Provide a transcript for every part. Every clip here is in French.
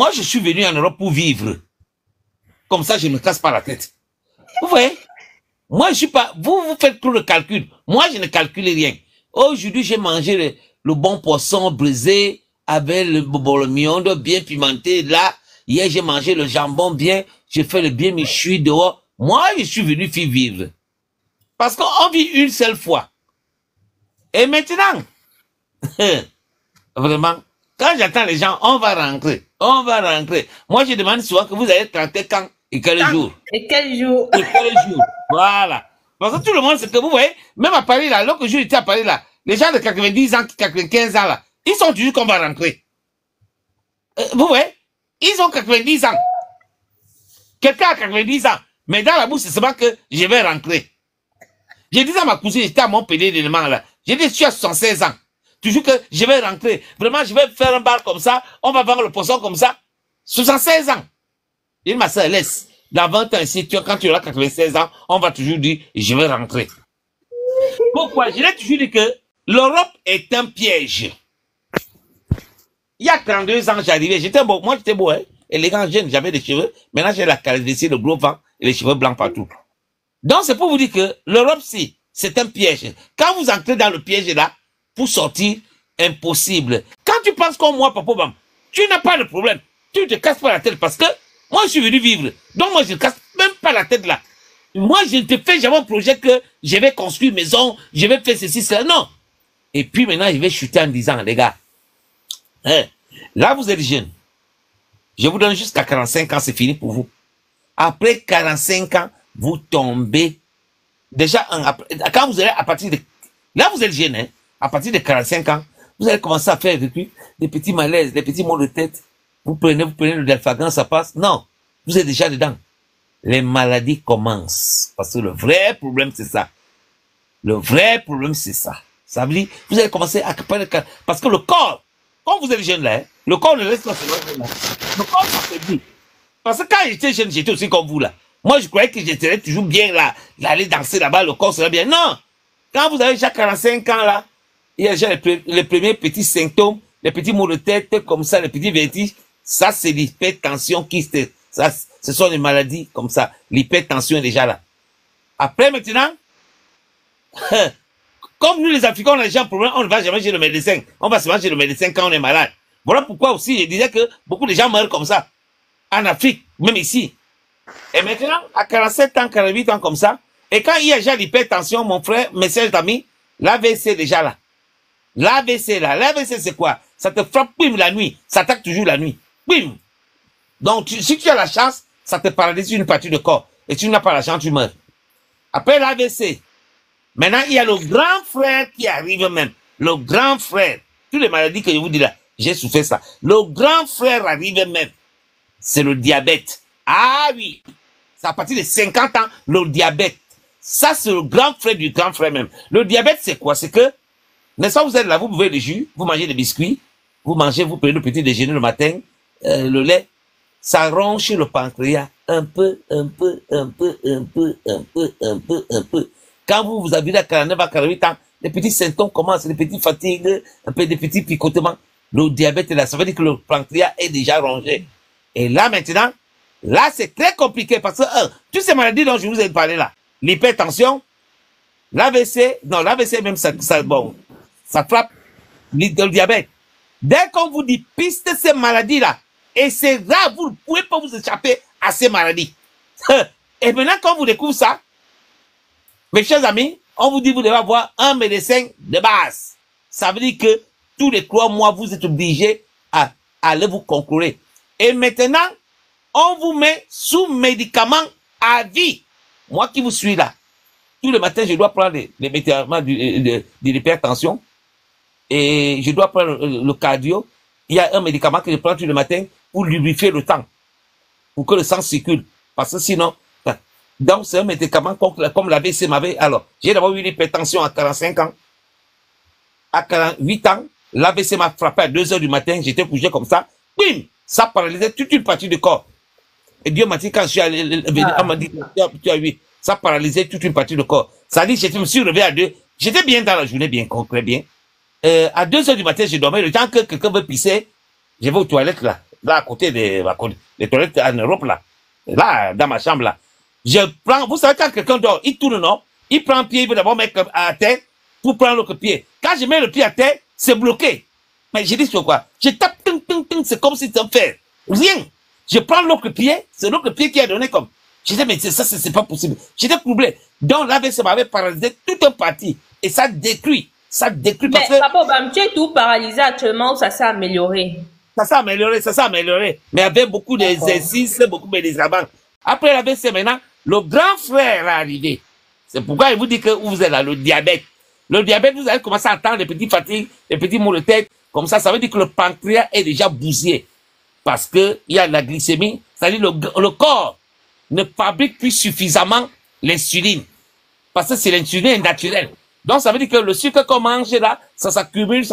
Moi, je suis venu en Europe pour vivre. Comme ça, je ne me casse pas la tête. Vous voyez? Moi, je suis pas... Vous faites tout le calcul. Moi, je ne calcule rien. Aujourd'hui, j'ai mangé le bon poisson brisé avec le bolognon bien pimenté. Là, hier, j'ai mangé le jambon bien. J'ai fait le bien méchoui dehors. Moi, je suis venu vivre. Parce qu'on vit une seule fois. Et maintenant, vraiment, quand j'attends les gens, on va rentrer. On va rentrer. Moi, je demande souvent que vous allez rentrer quand et quel jour. Et quel jour? Et quel jour. Voilà. Parce que tout le monde, c'est que vous voyez, même à Paris, là, l'autre jour, j'étais à Paris, là, les gens de 90 ans, 95 ans, là, ils sont toujours qu'on va rentrer. Vous voyez, ils ont 90 ans. Quelqu'un a 90 ans. Mais dans la bouche, c'est seulement que je vais rentrer. J'ai dit à ma cousine, j'étais à Montpellier d'éléments, là. J'ai dit, je suis à 76 ans. Toujours que je vais rentrer. Vraiment, je vais faire un bar comme ça. On va vendre le poisson comme ça. 76 ans. J'ai dit, ma soeur, laisse. Dans 20 ans ici, quand tu auras 96 ans, on va toujours dire, je vais rentrer. Pourquoi? Je l'ai toujours dit que l'Europe est un piège. Il y a 32 ans, j'arrivais, j'étais beau, moi j'étais beau, hein, élégant, jeune, j'avais des cheveux. Maintenant, j'ai la calvitie, le gros vent et les cheveux blancs partout. Donc, c'est pour vous dire que l'Europe, c'est un piège. Quand vous entrez dans le piège là, pour sortir, impossible. Quand tu penses comme moi, papa, bam, tu n'as pas de problème. Tu ne te casses pas la tête parce que moi, je suis venu vivre. Donc, moi, je ne casse même pas la tête là. Moi, je ne te fais jamais un projet que je vais construire maison, je vais faire ceci, cela. Non. Et puis maintenant, je vais chuter en disant, les gars, hein, là, vous êtes jeunes. Je vous donne jusqu'à 45 ans, c'est fini pour vous. Après 45 ans, vous tombez. Déjà, quand vous allez à partir de... Là, vous êtes jeune, hein. À partir de 45 ans, vous allez commencer à faire depuis des petits malaises, des petits maux de tête. Vous prenez le Delphagan, ça passe. Non, vous êtes déjà dedans. Les maladies commencent. Parce que le vrai problème, c'est ça. Le vrai problème, c'est ça. Ça veut dire, vous allez commencer à... Parce que le corps, quand vous êtes jeune là, hein, le corps ne laisse pas se lancer là. Le corps s'affaiblit. Parce que quand j'étais jeune, j'étais aussi comme vous là. Moi, je croyais que j'étais toujours bien là, d'aller danser là-bas, le corps serait bien. Non! Quand vous avez déjà 45 ans là, il y a déjà les premiers petits symptômes, les petits maux de tête comme ça, les petits vertiges. Ça, c'est l'hypertension ça, ce sont des maladies comme ça. L'hypertension est déjà là. Après, maintenant, comme nous les Africains, on a déjà un problème, on ne va jamais chez le médecin. On va se chez le médecin quand on est malade. Voilà pourquoi aussi, je disais que beaucoup de gens meurent comme ça. En Afrique, même ici. Et maintenant, à 47 ans, 48 ans comme ça, et quand il y a déjà l'hypertension, mon frère, mes chers amis, l'AVC est déjà là. L'AVC là. L'AVC c'est quoi? Ça te frappe, bim, la nuit. Ça attaque toujours la nuit. Bim. Donc, si tu as la chance, ça te paralyse une partie du corps. Et si tu n'as pas la chance, tu meurs. Après l'AVC, maintenant, il y a le grand frère qui arrive même. Le grand frère. Toutes les maladies que je vous dis là, j'ai souffert ça. Le grand frère arrive même. C'est le diabète. Ah oui. C'est à partir de 50 ans, le diabète. Ça, c'est le grand frère du grand frère même. Le diabète, c'est quoi? C'est que, n'est-ce pas, vous êtes là, vous buvez des jus, vous mangez des biscuits, vous prenez le petit déjeuner le matin, le lait, ça ronge le pancréas un peu. Quand vous avez à 49 à 48 ans, les petits symptômes commencent, les petites fatigues, un peu des petits picotements. Le diabète est là. Ça veut dire que le pancréas est déjà rongé. Et là, maintenant, là, c'est très compliqué parce que, toutes ces maladies dont je vous ai parlé là, l'hypertension, l'AVC, non, l'AVC même, ça frappe le diabète. Dès qu'on vous dit piste ces maladies-là, et c'est rare, vous ne pouvez pas vous échapper à ces maladies. Et maintenant, quand vous découvrez ça, mes chers amis, on vous dit vous devez avoir un médecin de base. Ça veut dire que tous les 3 mois, vous êtes obligé à aller vous contrôler. Et maintenant, on vous met sous médicaments à vie. Moi qui vous suis là, tous les matins, je dois prendre les médicaments de l'hypertension et je dois prendre le cardio. Il y a un médicament que je prends tous les matins pour lubrifier le temps, pour que le sang circule. Parce que sinon, donc c'est un médicament comme l'AVC m'avait. Alors, j'ai d'abord eu l'hypertension à 45 ans. À 48 ans, l'AVC m'a frappé à 2 heures du matin, j'étais couché comme ça. Bim! Ça paralysait toute une partie du corps. Et Dieu m'a dit, quand je suis allé, on m'a dit, tu as vu, ça paralysait toute une partie du corps. Ça dit, je me suis réveillé à 2. J'étais bien dans la journée, bien concret, bien. À 2 heures du matin, je dormais. Le temps que quelqu'un veut pisser, je vais aux toilettes là. là, à côté des toilettes en Europe, là, dans ma chambre, là. Je prends, vous savez, quand quelqu'un dort, il tourne, non? Il prend un pied, il veut d'abord mettre à terre pour prendre l'autre pied. Quand je mets le pied à terre, c'est bloqué. Mais je dis sur quoi? Je tape, c'est comme si c'était un fer. Rien. Je prends l'autre pied, c'est l'autre pied qui a donné comme. Je dis, mais ça, c'est pas possible. J'étais troublé. Donc, l'AVC m'avait paralysé tout un parti. Et ça détruit. Ça détruit parce que. Mais, papa, Obama, tu es tout paralysé actuellement ou ça s'est amélioré? Ça s'est amélioré, ça s'est amélioré. Mais avec beaucoup d'exercices, beaucoup de médicaments. Après l'AVC, maintenant, le grand frère est arrivé. C'est pourquoi il vous dit que vous êtes là, le diabète. Le diabète, vous allez commencer à entendre les petites fatigues, les petits maux de tête. Comme ça veut dire que le pancréas est déjà bousillé. Parce que il y a la glycémie. C'est-à-dire le corps ne fabrique plus suffisamment l'insuline. Parce que c'est l'insuline naturelle. Donc, ça veut dire que le sucre qu'on mange là, ça s'accumule.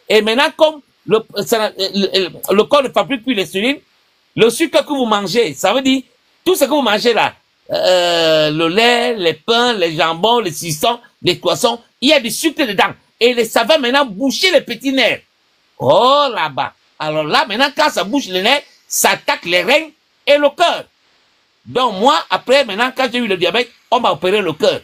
Et maintenant, comme le corps ne fabrique plus l'insuline, le sucre que vous mangez, ça veut dire, tout ce que vous mangez là, le lait, les pains, les jambons, les saucissons, les poissons, il y a du sucre dedans. Et ça va maintenant boucher les petits nerfs. Oh, là-bas. Alors là, maintenant, quand ça bouche les nerfs, ça attaque les reins et le cœur. Donc, moi, après, maintenant, quand j'ai eu le diabète, on m'a opéré le cœur.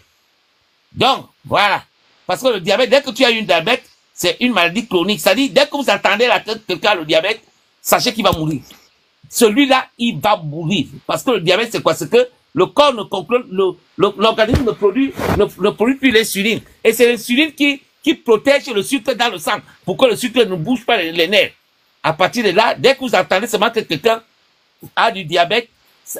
Donc, voilà. Parce que le diabète, dès que tu as eu un diabète, c'est une maladie chronique. C'est-à-dire, dès que vous attendez que quelqu'un a le diabète, sachez qu'il va mourir. Celui-là, il va mourir. Parce que le diabète, c'est quoi? C'est que le corps ne contrôle, l'organisme ne produit plus l'insuline. Et c'est l'insuline qui protège le sucre dans le sang pour que le sucre ne bouge pas les nerfs. À partir de là, dès que vous entendez seulement que quelqu'un a du diabète,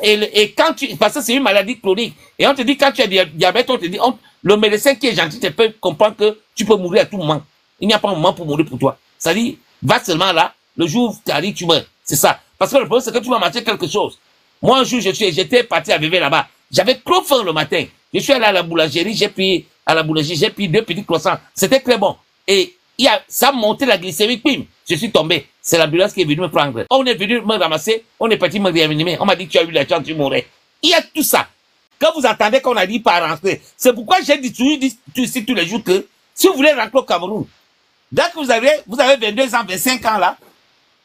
et quand parce que c'est une maladie chronique, et on te dit quand tu as du diabète, on te dit, le médecin qui est gentil te peut comprendre que tu peux mourir à tout moment. Il n'y a pas un moment pour mourir pour toi. C'est-à-dire, va seulement là, le jour où tu arrives, tu meurs. C'est ça. Parce que le problème, c'est que tu vas manger quelque chose. Moi, un jour, j'étais parti à Vevey là-bas. J'avais trop faim le matin. Je suis allé à la boulangerie, j'ai pris 2 petits croissants. C'était très bon. Et ça a monté la glycémie, pim. Je suis tombé. C'est l'ambulance qui est venue me prendre. On est venu me ramasser, on est parti me réanimer. On m'a dit, tu as eu la chance, tu mourrais. Il y a tout ça. Quand vous entendez qu'on a dit pas rentrer, c'est pourquoi j'ai dit ici tous les jours que si vous voulez rentrer au Cameroun, dès que vous avez 22 ans, 25 ans là,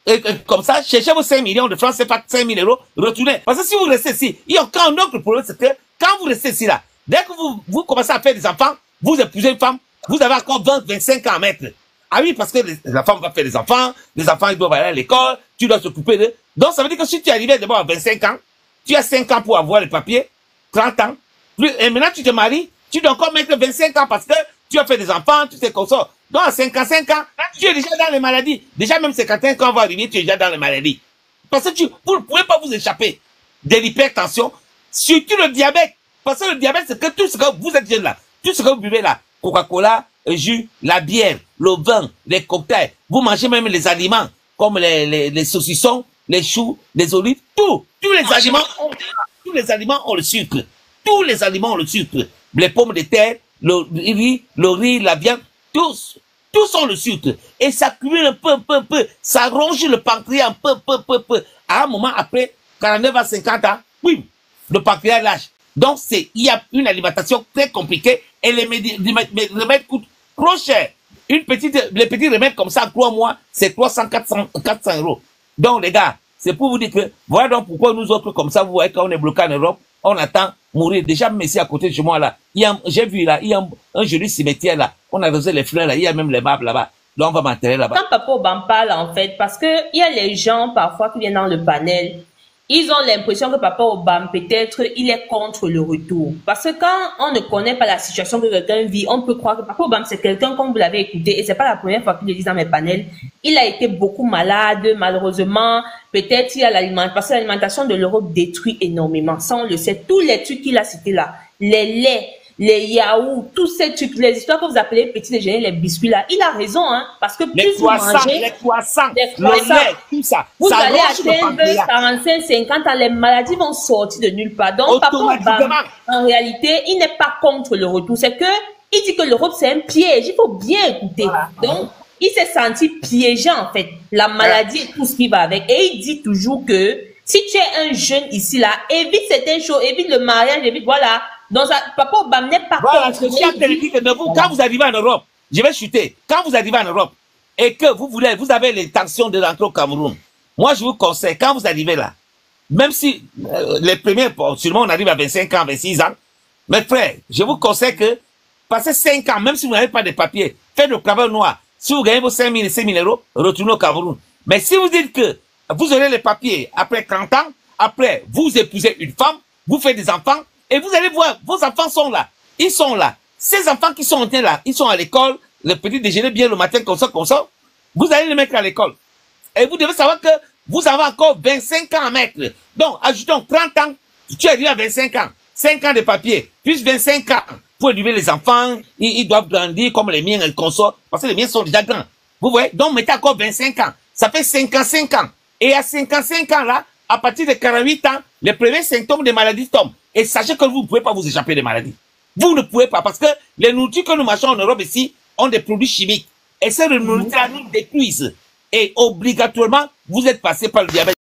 et comme ça, cherchez vos 5 millions de francs, c'est pas 5 000 euros, retournez. Parce que si vous restez ici, il y a encore un autre problème, c'est que quand vous restez ici là, dès que vous commencez à faire des enfants, vous épousez une femme, vous avez encore 20, 25 ans à mettre. Ah oui, parce que la femme va faire des enfants ils doivent aller à l'école, tu dois s'occuper d'eux. Donc ça veut dire que si tu arrives d'abord à 25 ans, tu as 5 ans pour avoir les papiers, 30 ans, et maintenant tu te maries, tu dois encore mettre 25 ans parce que tu as fait des enfants, tu t'es consort. Donc à 55 ans, tu es déjà dans les maladies. Déjà même 51 quand on va arriver, tu es déjà dans les maladies. Parce que vous ne pouvez pas vous échapper de l'hypertension, surtout le diabète. Parce que le diabète, c'est que tout ce que vous êtes jeune là, tout ce que vous buvez là, Coca-Cola, jus, la bière, le vin, les cocktails, vous mangez même les aliments, comme les saucissons, les choux, les olives, tous les aliments ont le sucre. Tous les aliments ont le sucre. Les pommes de terre, le riz, la viande, tous ont le sucre. Et ça cumule un peu. Ça ronge le pancréas un peu. À un moment après, 49 à 50 ans, oui, le pancréas lâche. Donc il y a une alimentation très compliquée et les remèdes coûtent trop cher. Les petits remèdes comme ça, 3 mois, c'est 300, 400 euros. Donc les gars, c'est pour vous dire que, voilà donc pourquoi nous autres comme ça, vous voyez, quand on est bloqué en Europe, on attend mourir. Déjà, même ici à côté de chez moi, là, j'ai vu là, il y a un joli cimetière là, on a arrosé les fleurs là, il y a même les marbres là-bas. Là, on va m'enterrer là-bas. Quand Papa Obama parle, en fait, parce que il y a les gens, parfois, qui viennent dans le panel, ils ont l'impression que Papa Obama, peut-être, il est contre le retour. Parce que quand on ne connaît pas la situation que quelqu'un vit, on peut croire que Papa Obama, c'est quelqu'un, comme vous l'avez écouté, et c'est pas la première fois qu'il le dit dans mes panels, il a été beaucoup malade, malheureusement, peut-être il y a l'alimentation, parce que l'alimentation de l'Europe détruit énormément. Ça, on le sait. Tous les trucs qu'il a cités là, les laits, les yaourts, tous ces trucs, les histoires que vous appelez petit déjeuner, les biscuits là, il a raison, hein, parce que plus vous mangez, les croissants, le lait, tout ça, vous ça allez ronge atteindre 45, 50 ans, les maladies vont sortir de nulle part. Donc, Papa Obama, en réalité, il n'est pas contre le retour. C'est que, il dit que l'Europe, c'est un piège. Il faut bien écouter. Voilà. Donc, il s'est senti piégé, en fait. La maladie et tout ce qui va avec. Et il dit toujours que, si tu es un jeune ici, là, évite certaines choses, évite le mariage, évite, voilà. Donc, ça, Papa Obama n'est pas contre. Quand vous arrivez en Europe, je vais chuter. Quand vous arrivez en Europe, et que vous avez l'intention de rentrer au Cameroun, Moi, je vous conseille, quand vous arrivez là, même si les premiers, sûrement on arrive à 25 ans, 26 ans, mes frères, je vous conseille que passez 5 ans, même si vous n'avez pas de papier, faites le travail noir. Si vous gagnez vos 5 000 et 5 000 euros, retournez au Cameroun. Mais si vous dites que vous aurez les papiers après 30 ans, après vous épousez une femme, vous faites des enfants, et vous allez voir, vos enfants sont là. Ils sont là. Ces enfants qui sont là, ils sont à l'école, le petit déjeuner bien le matin, comme ça. Vous allez les mettre à l'école. Et vous devez savoir que vous avez encore 25 ans à mettre. Donc, ajoutons 30 ans, tu arrives à 25 ans. 5 ans de papier, plus 25 ans pour élever les enfants. Ils doivent grandir comme les miens, les consorts, parce que les miens sont déjà grands. Vous voyez? Donc, mettez encore 25 ans. Ça fait 55 ans. Et à 55 ans là, à partir de 48 ans, les premiers symptômes des maladies tombent. Et sachez que vous ne pouvez pas vous échapper des maladies. Vous ne pouvez pas, parce que les nourritures que nous mangeons en Europe ici ont des produits chimiques. Et ces nourritures nous détruisent. Et obligatoirement, vous êtes passé par le diabète.